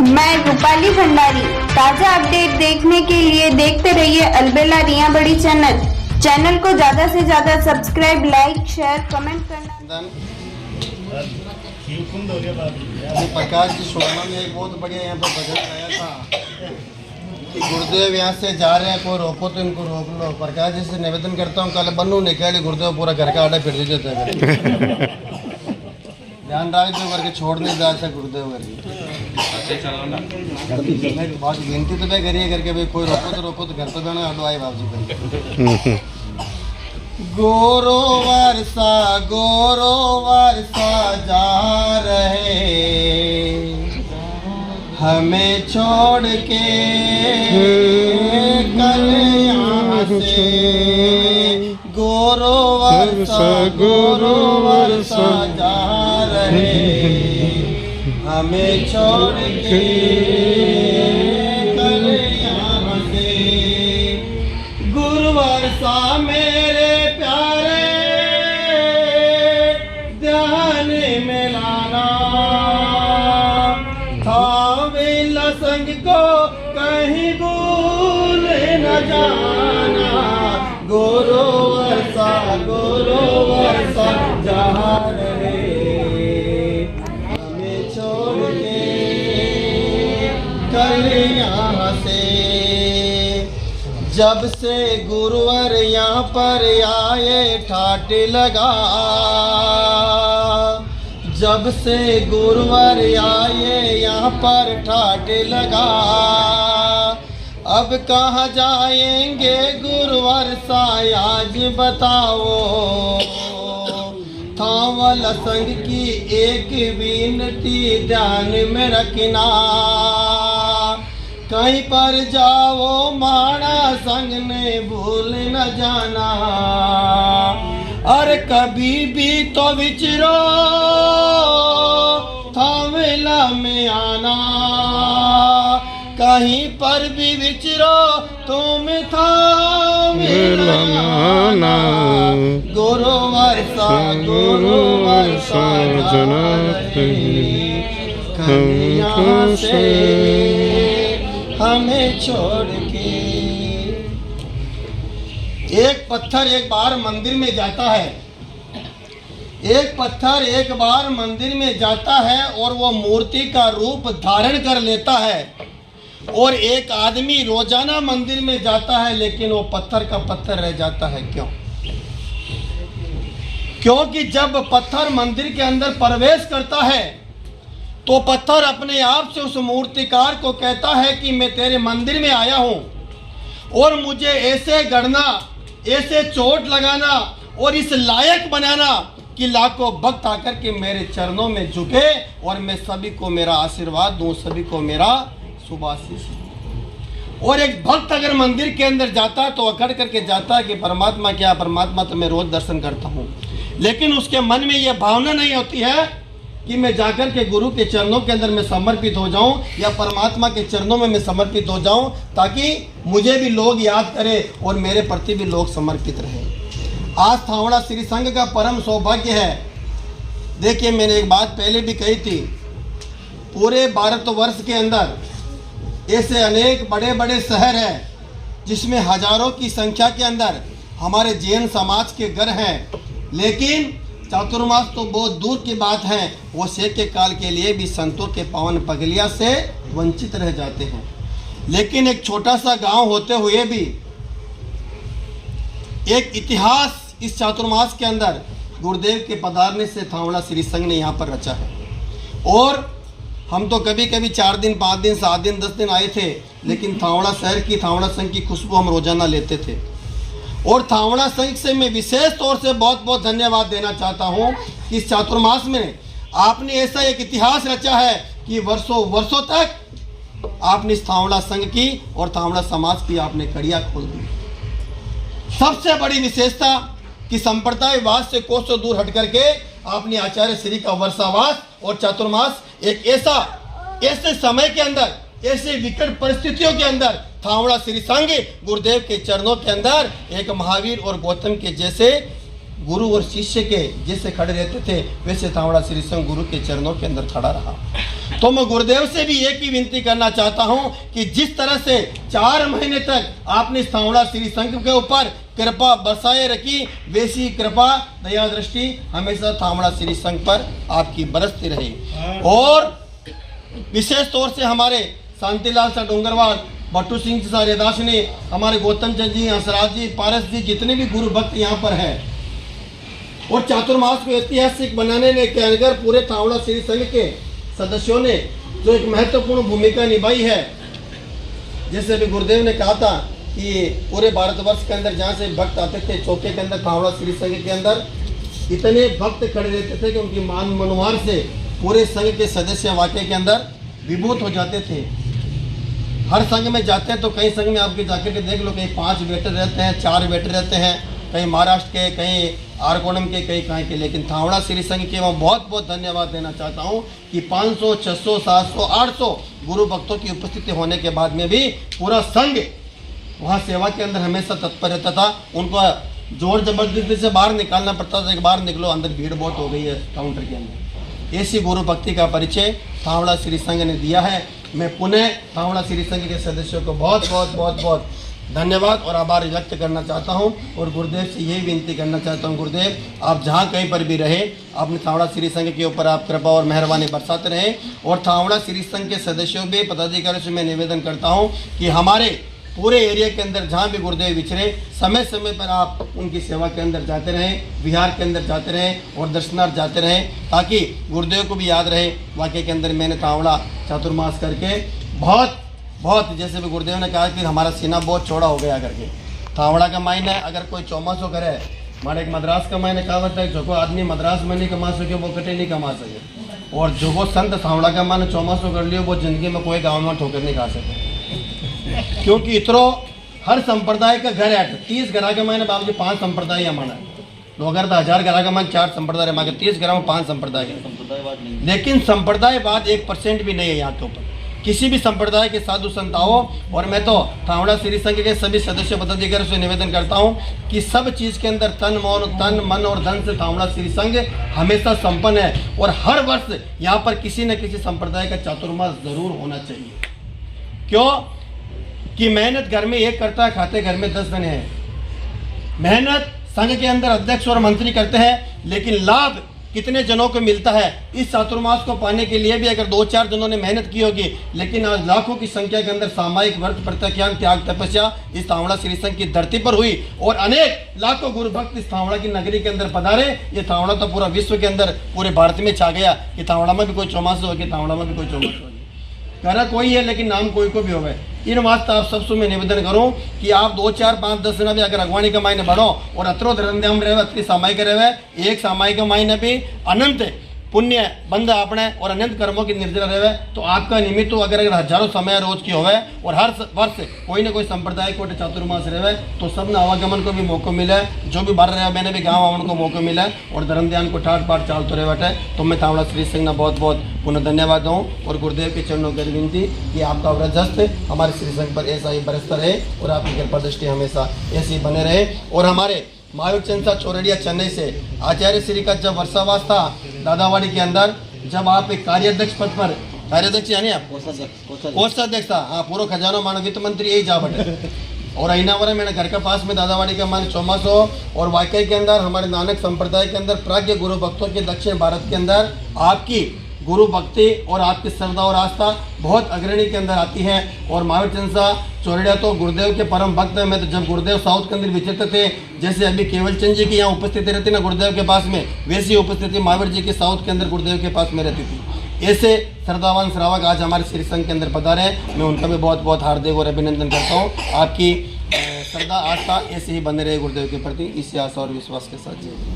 मैं रूपाली भंडारी। ताजा अपडेट देखने के लिए देखते रहिए अलबेला रिया बड़ी चैनल को ज्यादा से ज्यादा सब्सक्राइब, लाइक, शेयर, कमेंट करना। प्रकाश जी शोमा में एक बहुत बढ़िया यहाँ पर बजट आया था कि गुरुदेव यहाँ से जा रहे हैं, कोई रोको तो इनको रोक लो। प्रकाश जी से निवेदन करता हूँ कल बनू निकाली गुरुदेव पूरा घर का आटा फिर देते हैं। ध्यान रखो करके छोड़ नहीं जाता गुरुदेव करके। बहुत गिनती तो क्या करिए करके भाई कोई रोको तो घर तो जाना हटो आए बाबू जी। गोरो वर्षा जा रहे हमें छोड़ के कल यहाँ से। गोरो वर्षा जा रहे हमें छोड़ के कल यहाँ से। गुरु वर्षा मेरे प्यारे ध्यान में लाना, थावे लसंग को कहीं भूल न जाना। गुरु वर्षा जा रहे हमें छोड़ के कल यहाँ से। जब से गुरुवर यहाँ पर आए ठाट लगा, जब से गुरुवर आए यहाँ पर ठाट लगा। अब कहाँ जाएंगे गुरुवर सा आज बताओ। थावल संग की एक विनती ध्यान में रखना, कहीं पर जाओ माड़ा संग ने भूल न जाना। और कभी भी तो विचरो थावेला में आना, कहीं पर भी विचरो तुम थावेला आना। गुरु वर्षा कन्या से हमें छोड़ के। एक पत्थर एक बार मंदिर में जाता है, एक पत्थर एक बार मंदिर में जाता है और वो मूर्ति का रूप धारण कर लेता है। और एक आदमी रोजाना मंदिर में जाता है लेकिन वो पत्थर का पत्थर रह जाता है। क्यों? क्योंकि जब पत्थर मंदिर के अंदर प्रवेश करता है तो पत्थर अपने आप से उस मूर्तिकार को कहता है कि मैं तेरे मंदिर में आया हूं और मुझे ऐसे गढ़ना, ऐसे चोट लगाना और इस लायक बनाना कि लाखों भक्त आकर के मेरे चरणों में झुके और मैं सभी को मेरा आशीर्वाद दूं, सभी को मेरा शुभाशीष। और एक भक्त अगर मंदिर के अंदर जाता है तो अकड़ करके जाता है कि परमात्मा क्या, परमात्मा तो मैं रोज दर्शन करता हूँ, लेकिन उसके मन में यह भावना नहीं होती है कि मैं जाकर के गुरु के चरणों के अंदर मैं समर्पित हो जाऊं या परमात्मा के चरणों में मैं समर्पित हो जाऊं ताकि मुझे भी लोग याद करें और मेरे प्रति भी लोग समर्पित रहें। आज थावड़ा श्री संघ का परम सौभाग्य है। देखिए, मैंने एक बात पहले भी कही थी, पूरे भारतवर्ष के अंदर ऐसे अनेक बड़े बड़े शहर हैं जिसमें हजारों की संख्या के अंदर हमारे जैन समाज के घर हैं, लेकिन चातुर्मास तो बहुत दूर की बात है, वो सेक के काल के लिए भी संतों के पावन पगलिया से वंचित रह जाते हैं। लेकिन एक छोटा सा गांव होते हुए भी एक इतिहास इस चातुर्मास के अंदर गुरुदेव के पधारने से थावड़ा श्री संघ ने यहाँ पर रचा है। और हम तो कभी कभी 4 दिन 5 दिन 7 दिन 10 दिन आए थे, लेकिन थावड़ा शहर की, थावड़ा संघ की खुशबू हम रोजाना लेते थे। और थावड़ा संघ से मैं विशेष तौर से बहुत बहुत धन्यवाद देना चाहता हूँ कि इस चातुर्मास में आपने ऐसा एक इतिहास रचा है कि वर्षों तक आपने इस थावड़ा संघ की और थावड़ा समाज की आपने कड़ियाँ खोल दी। सबसे बड़ी विशेषता कि संप्रदायवाद से कोसों दूर हट करके आपने आचार्य श्री का वर्षावास और चातुर्मास एक ऐसे समय के अंदर, ऐसे विकट परिस्थितियों के अंदर थावड़ा श्री संघ गुरुदेव के चरणों के अंदर एक महावीर और गौतम के जैसे गुरु और शिष्य के जैसे खड़े रहते थे, वैसे थावड़ा श्री संघ गुरु के चरणों के अंदर खड़ा रहा। तो तो मैं गुरुदेव से भी एक ही विनती करना चाहता हूं कि जिस तरह से 4 महीने तक आपने थावड़ा श्री संघ के ऊपर कृपा बरसाए रखी, वैसी कृपा दया दृष्टि हमेशा थावड़ा श्री संघ पर आपकी बरसती रही। और विशेष तौर से हमारे शांतिलाल सा डोंगरवाल, बट्टू सिंह सा रेदास ने, हमारे गौतम चंद जी, हंसराज जी, पारस जी, जितने भी गुरु भक्त यहाँ पर हैं, और चातुर्मास को ऐतिहासिक बनाने में कैनगर पूरे थावड़ा श्री संघ के सदस्यों ने जो एक महत्वपूर्ण भूमिका निभाई है। जैसे अभी गुरुदेव ने कहा था कि पूरे भारतवर्ष के अंदर जहाँ से भक्त आते थे, चौके के अंदर थावड़ा श्री संघ के अंदर इतने भक्त खड़े रहते थे कि उनकी मान मनोहार से पूरे संघ के सदस्य वाक्य के अंदर विभूत हो जाते थे। हर संघ में जाते हैं तो कई संघ में आपके जाकर के देख लो, कहीं 5 वेटर रहते हैं, 4 वेटर रहते हैं, कहीं महाराष्ट्र के, कहीं आरकोणम के, कहीं कहीं के। लेकिन थावड़ा श्री संघ के मैं बहुत बहुत धन्यवाद देना चाहता हूं कि 500, 600, 700, 800 गुरु भक्तों की उपस्थिति होने के बाद में भी पूरा संघ वहाँ सेवा के अंदर हमेशा तत्पर रहता था। उनको जोर जबरदस्ती से बाहर निकालना पड़ता था कि बाहर निकलो, अंदर भीड़ बहुत हो गई है काउंटर के अंदर। ऐसी गुरु भक्ति का परिचय थावड़ा श्री संघ ने दिया है। मैं पुनः थावड़ा श्री संघ के सदस्यों को बहुत बहुत बहुत बहुत धन्यवाद और आभार व्यक्त करना चाहता हूं। और गुरुदेव से यही विनती करना चाहता हूं, गुरुदेव आप जहां कहीं पर भी रहे, अपने थावड़ा श्री संघ के ऊपर आप कृपा और मेहरबानी बरसाते रहे। और थावड़ा श्री संघ के सदस्यों भी, पदाधिकारियों से मैं निवेदन करता हूं कि हमारे पूरे एरिया के अंदर जहाँ भी गुरुदेव विचरे, समय समय पर आप उनकी सेवा के अंदर जाते रहें, विहार के अंदर जाते रहें और दर्शनार्थ जाते रहें, ताकि गुरुदेव को भी याद रहे वाकई के अंदर मैंने थावड़ा चातुर्मास करके बहुत बहुत, जैसे भी गुरुदेव ने कहा कि हमारा सीना बहुत चौड़ा हो गया करके। थावड़ा का मायने अगर कोई 2400 करे, हमारे एक मद्रास का मायने कहा होता है जो को आदमी मद्रास में नहीं कमा सके वो कटे नहीं कमा सके। और जो वो संत थावड़ा का मायने 2400 कर लियो वो जिंदगी में कोई गाँव में ठोकर नहीं खा सके, क्योंकि इतरो हर संप्रदाय का घर है। 30 घरा के मायने बाबू जी 5 संप्रदाय हमारा, 2000 घरा का मान 4 संप्रदाय हमारे, 30 घरों में 5 संप्रदाय है। लेकिन संप्रदायवाद 1% भी नहीं है यहाँ के ऊपर। किसी भी संप्रदाय के साधु संत आओ, और मैं तो थावड़ा श्री संघ के सभी सदस्य पदाधिकारियों से निवेदन करता हूँ कि सब चीज़ के अंदर तन मन और धन से थावड़ा श्री संघ हमेशा संपन्न है। और हर वर्ष यहाँ पर किसी न किसी संप्रदाय का चातुर्मास जरूर होना चाहिए। क्यों कि मेहनत घर में एक करता है, खाते घर में 10 जने हैं। मेहनत संघ के अंदर अध्यक्ष और मंत्री करते हैं, लेकिन लाभ कितने जनों को मिलता है। इस चातुर्मास को पाने के लिए भी अगर 2-4 जनों ने मेहनत की होगी, लेकिन आज लाखों की संख्या के अंदर सामायिक व्रत प्रत्याख्यान त्याग तपस्या इस थावड़ा श्री संघ की धरती पर हुई, और अनेक लाखों गुरु भक्त इस थावड़ा की नगरी के अंदर पधारे। ये थावड़ा तो पूरा विश्व के अंदर पूरे भारत में छा गया कि थावड़ा में भी कोई चौमास होगी, थावड़ा में भी कोई चौमास होगी। करा कोई है लेकिन नाम कोई को भी हो गए। इन वास्ते आप सबसे मैं निवेदन करूं कि आप 2, 4, 5, 10 दिन भी अगर अगवानी का मायने बढ़ो और अत्रो धरंध्याम रहे, अत्री सामायिक रहे, एक सामायिक मायने भी अनंत पुण्य बंद आपने और अनंत कर्मों की निर्जरा रहे, तो आपका निमित्त अगर हजारों समय रोज की होवे और हर वर्ष कोई ना कोई संप्रदाय को चातुर्मास रहे, तो सब ने आवागमन को भी मौका मिले, जो भी बाहर रहे मैंने भी गाँव आवन को मौका मिला और धर्म ध्यान को ठाट पाट चालते रहे बैठे। तो मैं थावड़ा श्री संघ ने बहुत बहुत पुनः धन्यवाद दूँ और गुरुदेव के चरणों की विनती कि आपका व्रजस्त हमारे श्री संघ पर ऐसा ही बरसता रहे और आपकी कृपा दृष्टि हमेशा ऐसी बने रहे। और हमारे महावीर चंद सा चौरड़िया चेन्नई से आचार्य श्री का जब वर्षावास था दादावाड़ी के अंदर, जब आप एक कार्याध्यक्ष पद पर, कार्याध्यक्ष यानी आप कोषाध्यक्ष था, हाँ, पूरा खजाना मानो वित्त मंत्री यही जा बटे। और अहिनावरा मेरे घर के पास में दादावाड़ी का मान 2400 और वाकई के अंदर हमारे नानक संप्रदाय के अंदर प्राज्ञ गुरु भक्तों के दक्षिण भारत के अंदर आपकी गुरु भक्ति और आपकी श्रद्धा और आस्था बहुत अग्रणी के अंदर आती है। और महावीर चंद साहब चौरड़िया तो गुरुदेव के परम भक्त हैं। मैं तो जब गुरुदेव साउथ के अंदर विचरते थे, जैसे अभी केवल चंद जी की यहाँ उपस्थिति रहती ना गुरुदेव के पास में, वैसी उपस्थिति महावीर जी के साउथ के अंदर गुरुदेव के पास में रहती थी। ऐसे श्रद्धावान श्रावक आज हमारे श्री संघ के अंदर पधारे हैं, मैं उनका भी बहुत बहुत हार्दिक और अभिनंदन करता हूँ। आपकी श्रद्धा आस्था ऐसे ही बने रहे गुरुदेव के प्रति, इसी आशा और विश्वास के साथ।